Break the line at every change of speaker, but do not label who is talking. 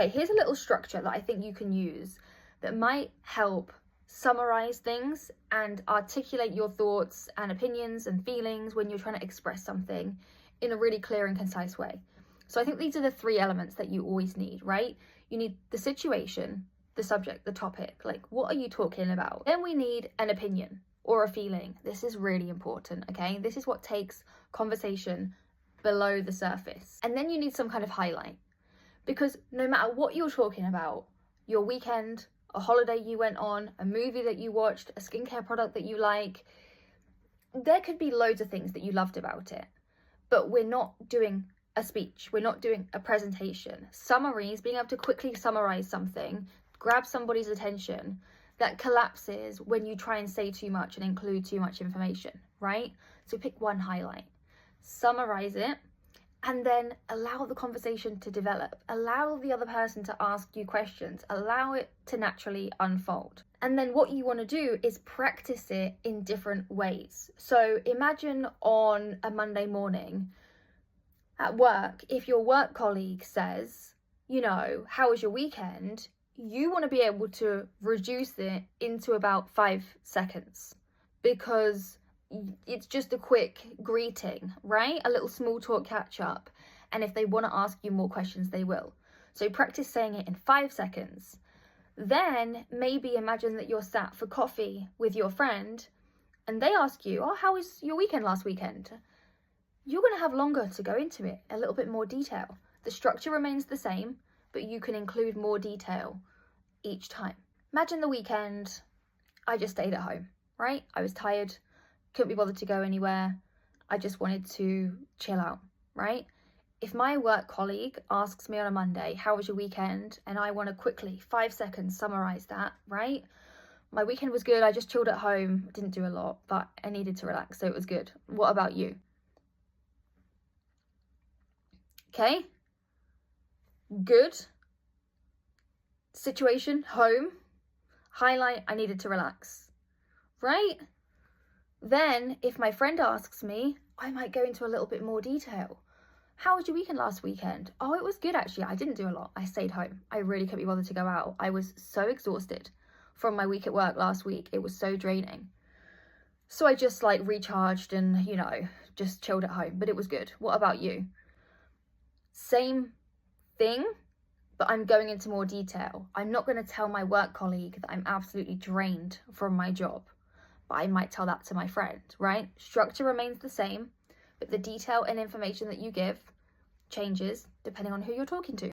Okay, here's a little structure that I think you can use that might help summarize things and articulate your thoughts and opinions and feelings when you're trying to express something in a really clear and concise way. So I think these are the three elements that you always need, right? You need the situation, the subject, the topic, like what are you talking about? Then we need an opinion or a feeling. This is really important, okay? This is what takes conversation below the surface. And then you need some kind of highlight. Because no matter what you're talking about, your weekend, a holiday you went on, a movie that you watched, a skincare product that you like, there could be loads of things that you loved about it. But we're not doing a speech, we're not doing a presentation. Summaries, being able to quickly summarize something, grab somebody's attention, that collapses when you try and say too much and include too much information, right? So pick one highlight, summarize it, and then allow the conversation to develop. Allow the other person to ask you questions. Allow it to naturally unfold. And then what you want to do is practice it in different ways. So imagine on a Monday morning at work, if your work colleague says, you know, how was your weekend? You want to be able to reduce it into about 5 seconds, because it's just a quick greeting, right? A little small talk catch up. And if they want to ask you more questions, they will. So practice saying it in 5 seconds. Then maybe imagine that you're sat for coffee with your friend and they ask you, oh, how was your weekend last weekend? You're going to have longer to go into it, a little bit more detail. The structure remains the same, but you can include more detail each time. Imagine the weekend, I just stayed at home, right? I was tired, couldn't be bothered to go anywhere. I just wanted to chill out, right? If my work colleague asks me on a Monday, how was your weekend? And I want to quickly, 5 seconds, summarize that, right? My weekend was good. I just chilled at home. Didn't do a lot, but I needed to relax, so it was good. What about you? Okay. Good. Situation, home. Highlight, I needed to relax, right? Then, if my friend asks me, I might go into a little bit more detail. How was your weekend last weekend? Oh, it was good actually. I didn't do a lot. I stayed home. I really couldn't be bothered to go out. I was so exhausted from my week at work last week. It was so draining. So I just like recharged and, you know, just chilled at home, but it was good. What about you? Same thing, but I'm going into more detail. I'm not going to tell my work colleague that I'm absolutely drained from my job. I might tell that to my friend, right? Structure remains the same, but the detail and information that you give changes depending on who you're talking to.